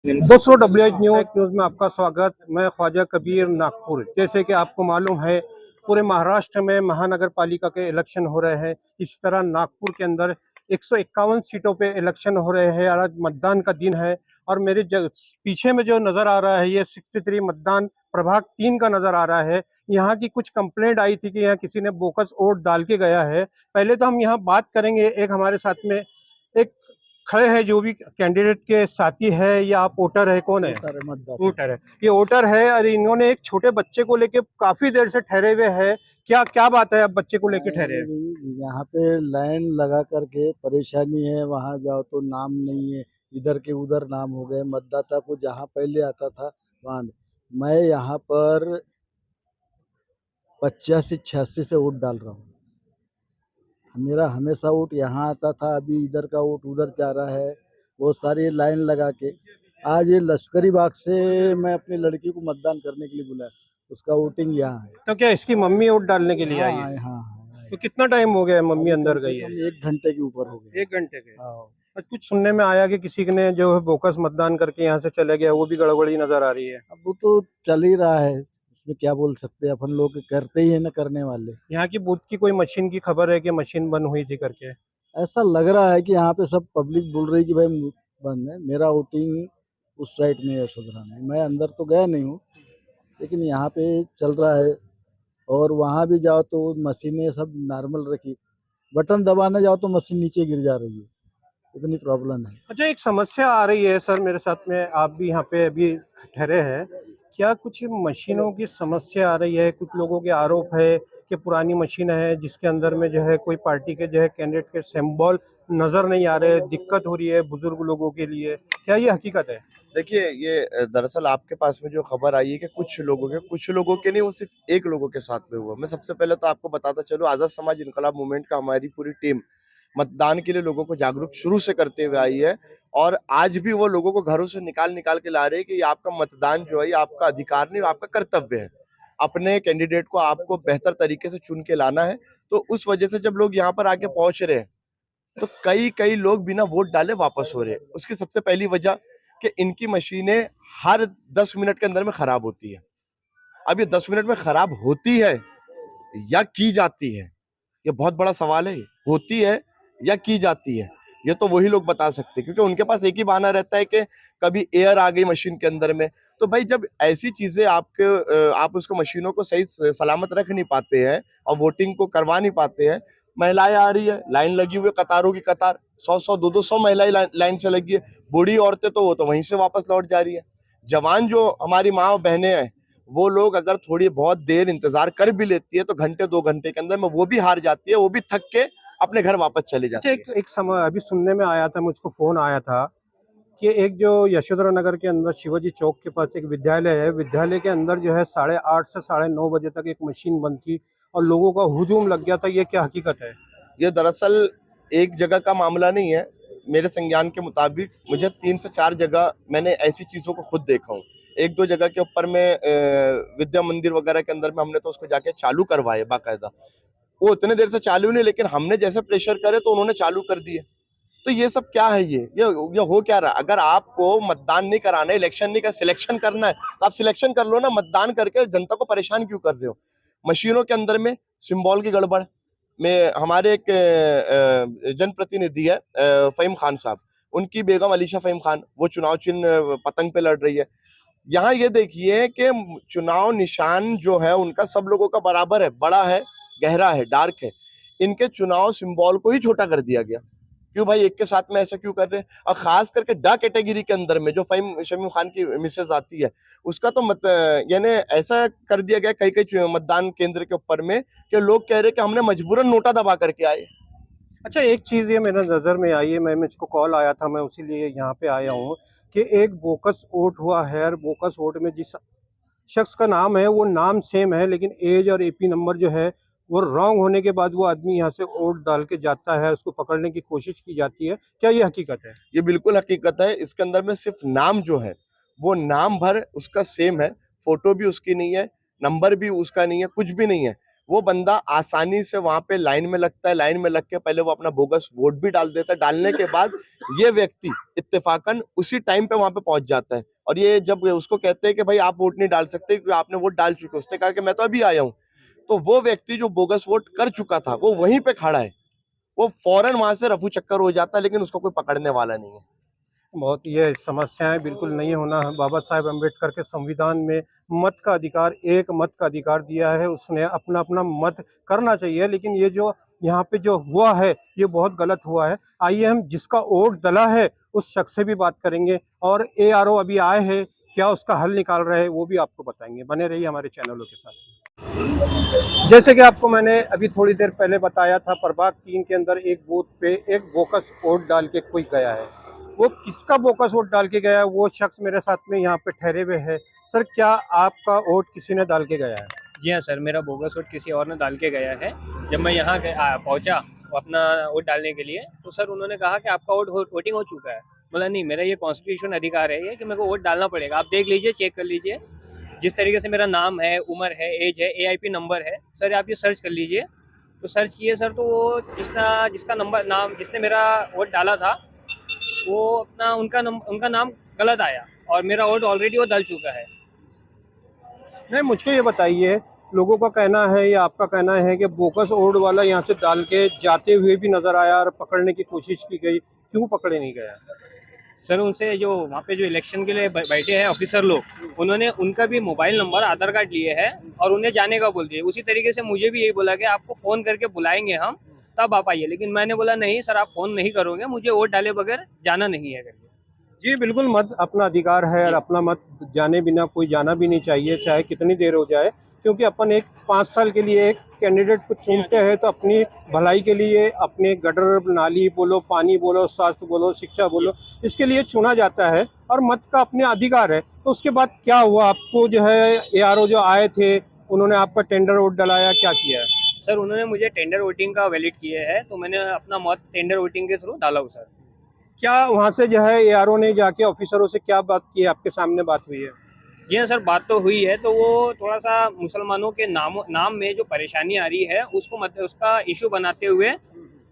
दोस्तों WH news में आपका स्वागत। मैं ख्वाजा कबीर नागपुर। जैसे कि आपको मालूम है, पूरे महाराष्ट्र में महानगर पालिका के इलेक्शन हो रहे हैं। इस तरह नागपुर के अंदर 151 सीटों पे इलेक्शन हो रहे हैं। आज मतदान का दिन है और मेरे पीछे में जो नज़र आ रहा है ये 63 मतदान प्रभाग 3 का नज़र आ रहा है। यहाँ की कुछ कंप्लेंट आई थी कि यहाँ किसी ने बोगस वोट डाल के गया है। पहले तो हम यहाँ बात करेंगे। एक हमारे साथ में एक खड़े हैं जो भी कैंडिडेट के साथी है, या आप वोटर है, कौन है? वोटर है। ये वोटर है और इन्होंने एक छोटे बच्चे को लेके काफी देर से ठहरे हुए हैं। क्या क्या बात है, अब बच्चे को लेके ठहरे हैं? यहाँ पे लाइन लगा करके परेशानी है। वहाँ जाओ तो नाम नहीं है, इधर के उधर नाम हो गए। मतदाता को जहाँ पहले आता था वहाँ नहीं। मैं यहाँ पर 85-86 से वोट डाल रहा हूँ। मेरा हमेशा वोट यहाँ आता था, अभी इधर का वोट उधर जा रहा है। बहुत सारी लाइन लगा के आज ये लश्करी बाग से मैं अपनी लड़की को मतदान करने के लिए बुलाया, उसका वोटिंग यहाँ है। तो क्या इसकी मम्मी वोट डालने के लिए आई है? हाँ। तो कितना टाइम हो गया है मम्मी अंदर गई है? 1 घंटे के ऊपर हो गया। 1 घंटे के। हाँ। और कुछ सुनने में आया कि किसी ने जो है बोकस मतदान करके यहाँ से चले गया, वो भी गड़बड़ी नजर आ रही है। अब वो तो चल ही रहा है, उसमें क्या बोल सकते हैं, अपन लोग करते ही है ना करने वाले। यहाँ की बूथ की कोई मशीन की खबर है कि मशीन बंद हुई थी करके? ऐसा लग रहा है कि यहाँ पे सब पब्लिक बोल रही है कि भाई बंद है। मेरा वोटिंग उस साइड में है, यशोधरा में। मैं अंदर तो गया नहीं हूँ, लेकिन यहाँ पे चल रहा है। और वहाँ भी जाओ तो मशीनें सब नॉर्मल रखी, बटन दबाने जाओ तो मशीन नीचे गिर जा रही है, इतनी प्रॉब्लम है। अच्छा, एक समस्या आ रही है सर मेरे साथ में, आप भी यहाँ पे अभी ठहरे हैं। क्या कुछ मशीनों की समस्या आ रही है? कुछ लोगों के आरोप है कि पुरानी मशीन है जिसके अंदर में जो है कोई पार्टी के जो है कैंडिडेट के सिंबल नजर नहीं आ रहे, दिक्कत हो रही है बुजुर्ग लोगों के लिए। क्या ये हकीकत है? देखिए, ये दरअसल आपके पास में जो खबर आई है कि कुछ लोगों के नहीं, वो सिर्फ एक लोगों के साथ में हुआ। मैं सबसे पहले तो आपको बताता चलूं, आजाद समाज इनकलाब मूवमेंट का हमारी पूरी टीम मतदान के लिए लोगों को जागरूक शुरू से करते हुए आई है। और आज भी वो लोगों को घरों से निकाल निकाल के ला रहे हैं कि ये आपका मतदान जो है, ये आपका अधिकार नहीं, आपका कर्तव्य है। अपने कैंडिडेट को आपको बेहतर तरीके से चुन के लाना है। तो उस वजह से जब लोग यहाँ पर आके पहुंच रहे हैं, तो कई कई लोग बिना वोट डाले वापस हो रहे हैं। उसकी सबसे पहली वजह कि इनकी मशीनें हर 10 मिनट के अंदर में खराब होती है। अब ये 10 मिनट में खराब होती है या की जाती है, ये बहुत बड़ा सवाल है। होती है या की जाती है, ये तो वही लोग बता सकते हैं, क्योंकि उनके पास एक ही बहाना रहता है कि कभी एयर आ गई मशीन के अंदर में। तो भाई, जब ऐसी चीजें आप उसको मशीनों को सही सलामत रख नहीं पाते हैं और वोटिंग को करवा नहीं पाते हैं। महिलाएं आ रही है, लाइन लगी हुई है, कतारों की कतार, 100-100 200-200 महिलाएं लाइन से लगी है। बूढ़ी औरतें तो वो तो वहीं से वापस लौट जा रही है। जवान जो हमारी माँ बहनें हैं, वो लोग अगर थोड़ी बहुत देर इंतजार कर भी लेती है तो घंटे 2 घंटे के अंदर में वो भी हार जाती है, वो भी थक के अपने घर वापस चली अच्छा, जाती है। एक समय अभी सुनने में आया था, मुझको फोन आया था कि एक जो यशोधरा नगर के अंदर शिवाजी चौक के पास एक विद्यालय है, विद्यालय के अंदर जो है 8:30 से 9:30 बजे तक एक मशीन बंद थी और लोगों का हुजूम लग गया था। ये क्या हकीकत है? ये दरअसल एक जगह का मामला नहीं है। मेरे संज्ञान के मुताबिक मुझे 3 से 4 जगह मैंने ऐसी चीजों को खुद देखा हूँ। 1-2 जगह के ऊपर में विद्या मंदिर वगैरह के अंदर में हमने तो उसको जाके चालू करवाए बाकायदा। वो इतने देर से चालू नहीं, लेकिन हमने जैसे प्रेशर करे तो उन्होंने चालू कर दिए। तो ये सब क्या है? ये हो क्या रहा? अगर आपको मतदान नहीं कराना है, इलेक्शन नहीं कर, सिलेक्शन करना है, तो आप सिलेक्शन कर लो ना। मतदान करके जनता को परेशान क्यों कर रहे हो? मशीनों के अंदर में सिंबल की गड़बड़ में हमारे एक जनप्रतिनिधि है, फहीम खान साहब, उनकी बेगम अलीशा फहीम खान, वो चुनाव चिन्ह पतंग पे लड़ रही है। यहाँ ये देखिए कि चुनाव निशान जो है उनका सब लोगों का बराबर है, बड़ा है, गहरा है, डार्क है। इनके चुनाव सिंबल को ही छोटा कर दिया गया। क्यों भाई, एक के साथ में ऐसा क्यों कर रहे हैं? और खास करके डा कैटेगरी के अंदर में जो शमीम खान की मिसेज आती है, उसका तो यानी ऐसा कर दिया गया कई कई मतदान केंद्र के ऊपर में कि लोग कह रहे कि हमने मजबूरन नोटा दबा करके आए। अच्छा, एक चीज़ ये मेरे नज़र में आई है, मुझको कॉल आया था, मैं उसी लिए यहाँ पे आया हूँ कि एक बोकस वोट हुआ है और बोकस वोट में जिस शख्स का नाम है वो नाम सेम है, लेकिन एज और एपी नंबर जो है वो रॉन्ग होने के बाद वो आदमी यहाँ से वोट डाल के जाता है, उसको पकड़ने की कोशिश की जाती है। क्या ये हकीकत है? ये बिल्कुल हकीकत है। इसके अंदर में सिर्फ नाम जो है वो नाम भर उसका सेम है, फोटो भी उसकी नहीं है, नंबर भी उसका नहीं है, कुछ भी नहीं है। वो बंदा आसानी से वहां पे लाइन में लगता है, लाइन में लग के पहले वो अपना बोगस वोट भी डाल देता है, डालने के बाद ये व्यक्ति इत्तेफाकन उसी टाइम पे वहां पे पहुंच जाता है। और ये जब उसको कहते हैं कि भाई आप वोट नहीं डाल सकते क्योंकि आपने वोट डाल चुके, उसने कहा कि मैं तो अभी आया हूँ, तो वो व्यक्ति जो बोगस वोट कर चुका था वो वहीं पे खड़ा है, वो फौरन वहां से रफू चक्कर हो जाता है, लेकिन उसको कोई पकड़ने वाला नहीं है। बहुत ये समस्याएं बिल्कुल नहीं होना है। बाबा साहेब अम्बेडकर के संविधान में मत का अधिकार, एक मत का अधिकार दिया है, उसने अपना अपना मत करना चाहिए, लेकिन ये जो यहाँ पे जो हुआ है ये बहुत गलत हुआ है। आइए हम जिसका वोट डला है उस शख्स से भी बात करेंगे और एआरओ अभी आए हैं, क्या उसका हल निकाल रहे हैं वो भी आपको बताएंगे। बने रहिए हमारे चैनलों के साथ। जैसे कि आपको मैंने अभी थोड़ी देर पहले बताया था, प्रभाग 3 के अंदर एक बूथ पे एक बोकस वोट डाल के कोई गया है। वो किसका बोकस वोट डाल के गया है वो शख्स मेरे साथ में यहाँ पे ठहरे हुए है। सर, क्या आपका वोट किसी ने डाल के गया है? जी हाँ सर, मेरा बोगस वोट किसी और ने डाल के गया है। जब मैं यहाँ पहुँचा अपना वोट डालने के लिए, तो सर उन्होंने कहा कि आपका वोटिंग हो चुका है। बोला नहीं, मेरा ये कॉन्स्टिट्यूशन अधिकार है ये कि मेरे को वोट डालना पड़ेगा। आप देख लीजिए, चेक कर लीजिए, जिस तरीके से मेरा नाम है, उम्र है, एज है, AIP नंबर है। सर आप ये सर्च कर लीजिए। तो सर्च किए सर, तो वो जिसका नंबर नाम जिसने मेरा वोट डाला था वो उनका नाम गलत आया और मेरा वोट ऑलरेडी वो डाल चुका है। नहीं, मुझको ये बताइए, लोगों का कहना है या आपका कहना है कि बोकस वोट वाला यहाँ से डाल के जाते हुए भी नजर आया और पकड़ने की कोशिश की गई, क्यों पकड़े नहीं गया? सर उनसे जो वहाँ पे जो इलेक्शन के लिए बैठे हैं ऑफिसर लोग, उन्होंने उनका भी मोबाइल नंबर, आधार कार्ड लिए हैं और उन्हें जाने का बोल दिए। उसी तरीके से मुझे भी यही बोला कि आपको फ़ोन करके बुलाएंगे हम, तब आप आइए। लेकिन मैंने बोला नहीं सर, आप फ़ोन नहीं करोगे, मुझे वोट डाले बगैर जाना नहीं है करके। जी बिल्कुल, मत अपना अधिकार है और अपना मत जाने बिना कोई जाना भी नहीं चाहिए, चाहे कितनी देर हो जाए, क्योंकि अपन एक 5 साल के लिए एक कैंडिडेट को चुनते हैं तो अपनी भलाई के लिए, अपने गटर नाली बोलो, पानी बोलो, स्वास्थ्य बोलो, शिक्षा बोलो, इसके लिए चुना जाता है और मत का अपने अधिकार है। तो उसके बाद क्या हुआ? आपको जो है एआरओ जो आए थे उन्होंने आपका टेंडर वोट डलाया, क्या किया है? सर उन्होंने मुझे टेंडर वोटिंग का वैलिड किए है, तो मैंने अपना मत टेंडर वोटिंग के थ्रू डाला हूँ सर। क्या वहाँ से जो है एआरओ ने जाके ऑफिसरों से क्या बात की, आपके सामने बात हुई है? जी हाँ सर, बात तो हुई है। तो वो थोड़ा सा मुसलमानों के नाम में जो परेशानी आ रही है उसका इशू बनाते हुए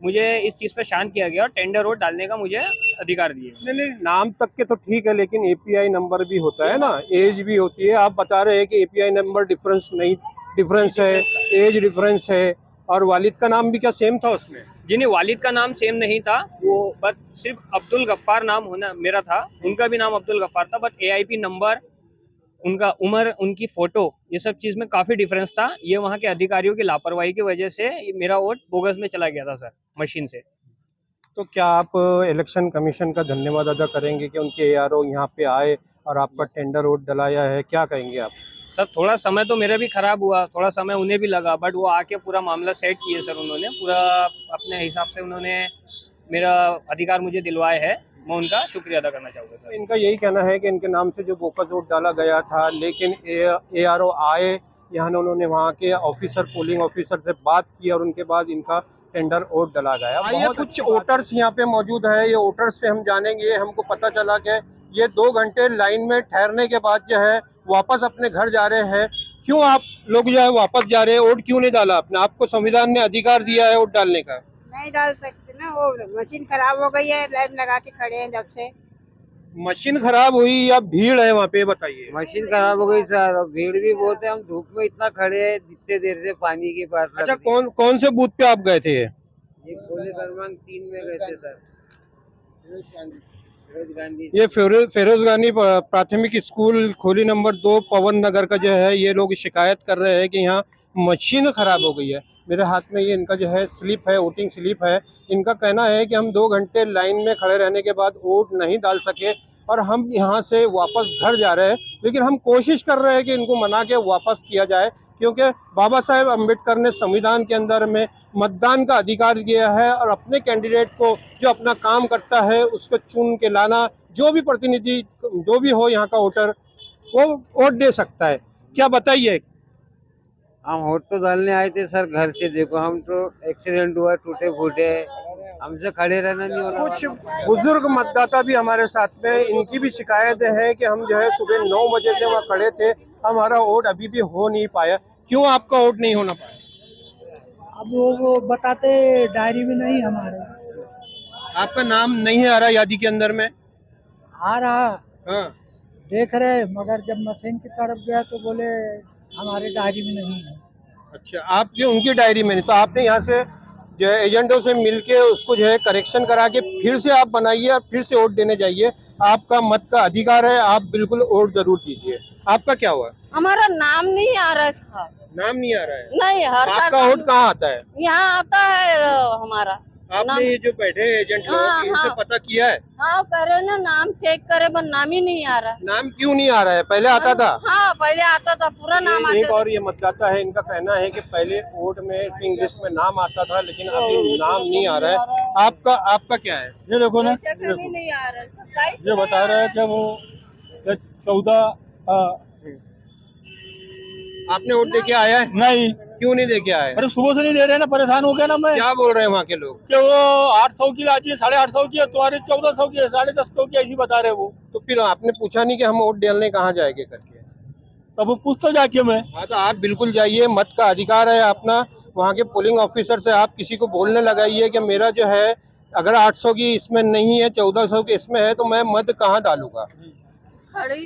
मुझे इस चीज़ पे शांत किया गया और टेंडर वोट डालने का मुझे अधिकार दिए। नहीं, नाम तक के तो ठीक है, लेकिन एपीआई नंबर भी होता है ना, एज भी होती है। आप बता रहे हैं कि एपीआई नंबर डिफरेंस है, एज डिफरेंस है, और वालिद का नाम भी क्या सेम था उसमें? जी नहीं, वालिद का नाम सेम नहीं था, वो बस सिर्फ अब्दुल गफ्फार नाम होना मेरा था, उनका भी नाम अब्दुल गफ्फार था, बट AIP नंबर, उनका उम्र, उनकी फोटो, ये सब चीज़ में काफ़ी डिफरेंस था। ये वहाँ के अधिकारियों की लापरवाही की वजह से मेरा वोट बोगस में चला गया था सर, मशीन से। तो क्या आप इलेक्शन कमीशन का धन्यवाद अदा करेंगे कि उनके एआरओ यहाँ पे आए और आपका टेंडर वोट डलाया है? क्या कहेंगे आप? सर थोड़ा समय तो मेरा भी खराब हुआ, थोड़ा समय उन्हें भी लगा, बट वो आके पूरा मामला सेट किए सर। उन्होंने पूरा अपने हिसाब से उन्होंने मेरा अधिकार मुझे दिलवाए है, मैं उनका शुक्रिया अदा करना चाहूँगा सर। इनका यही कहना है कि इनके नाम से जो बोकस वोट डाला गया था, लेकिन एआरओ आए यहाँ, उन्होंने वहाँ के पोलिंग ऑफिसर से बात की और उनके बाद इनका टेंडर वोट डला गया। आइए कुछ वोटर्स यहाँ पे मौजूद है, ये वोटर्स से हम जानेंगे। हमको पता चला कि ये 2 घंटे लाइन में ठहरने के बाद जो है वापस अपने घर जा रहे हैं। क्यों आप लोग जो है वापस जा रहे हैं? वोट क्यों नहीं डाला आपने? आपको संविधान ने अधिकार दिया है वोट डालने का। नहीं डाल सकते ना, वो मशीन खराब हो गई है, लाइन लगा के खड़े हैं जब से। मशीन खराब हुई या भीड़ है वहाँ पे, बताइए? मशीन खराब हो गई सर, और भीड़ भी बहुत है। हम धूप में इतना खड़े हैं जितने देर से पानी के पास। अच्छा, कौन से बूथ पे आप गए थे? ये खोले क्रमांक 3 में गए थे सर, फिरोज गांधी। ये फिरोज गांधी प्राथमिक स्कूल खोली नंबर 2 पवन नगर का जो है, ये लोग शिकायत कर रहे हैं कि यहाँ मशीन खराब हो गई है। मेरे हाथ में ये इनका जो है स्लिप है, वोटिंग स्लिप है। इनका कहना है कि हम 2 घंटे लाइन में खड़े रहने के बाद वोट नहीं डाल सके और हम यहाँ से वापस घर जा रहे हैं, लेकिन हम कोशिश कर रहे हैं कि इनको मना के वापस किया जाए, क्योंकि बाबा साहेब अम्बेडकर ने संविधान के अंदर में मतदान का अधिकार दिया है और अपने कैंडिडेट को जो अपना काम करता है उसको चुन के लाना, जो भी प्रतिनिधि जो भी हो यहाँ का वोटर, वो वोट दे सकता है। क्या बताइए? हम वोट तो डालने आए थे सर घर से। देखो हम तो एक्सीडेंट हुआ, टूटे फूटे, हमसे खड़े रहना नहीं हो रहा। कुछ बुजुर्ग मतदाता भी हमारे साथ में, इनकी भी शिकायत है कि हम जो है सुबह 9 बजे से वहाँ खड़े थे, हमारा वोट अभी भी हो नहीं पाया। क्यों आपका वोट नहीं होना पाया? अब वो बताते डायरी में नहीं हमारे आपका नाम नहीं है आ रहा यादी के अंदर में? आ रहा हाँ। देख रहे मगर जब मशीन की तरफ गया तो बोले हमारे डायरी में नहीं है। अच्छा, आप जो उनकी डायरी में नहीं, तो आपने यहाँ से जो है एजेंटों से मिलके उसको जो है करेक्शन करा के फिर से आप बनाइए और फिर से वोट देने जाइए। आपका मत का अधिकार है, आप बिल्कुल वोट जरूर दीजिए। आपका क्या हुआ? हमारा नाम नहीं आ रहा है साहब। नाम नहीं आ रहा है? नहीं, हर साल आपका वोट कहाँ आता है? यहाँ आता है हमारा आपने नाम- ये जो बैठे एजेंट लोग हाँ, इनसे हाँ। पता किया है? हाँ कह रहे ना नाम चेक करे पर नाम ही नहीं आ रहा है। नाम क्यों नहीं आ रहा है? पहले आता था? हाँ पहले आता था, पूरा नाम एक आता था। और ये मतदाता है, इनका कहना है कि पहले वोट में वोटिंग लिस्ट में नाम आता था लेकिन अभी नाम नहीं आ रहा है। आपका क्या है? ये देखो ना, ऐसे कभी नहीं आ रहा है। 27 ये बता रहा है कि वो 14 आपने वोट दे के आया है? नहीं, क्यों नहीं दे के आए? अरे सुबह से नहीं दे रहे ना, परेशान हो गया ना मैं। क्या बोल रहे हैं वहाँ के लोग? कि वो 800 की लाती है, 850 की है, तुम्हारे 1400 की है, 1050 की ऐसी बता रहे वो। तो फिर आपने पूछा नहीं कि हम वोट डालने कहाँ जाएंगे करके? तब वो पूछता जाके मैं। हाँ, तो आप बिल्कुल जाइए, मत का अधिकार है अपना। वहाँ के पोलिंग ऑफिसर से आप किसी को बोलने लगाइए कि मेरा जो है अगर 800 की इसमें नहीं है, 1400 की इसमें है, तो मैं मत कहाँ डालूंगा? खड़ी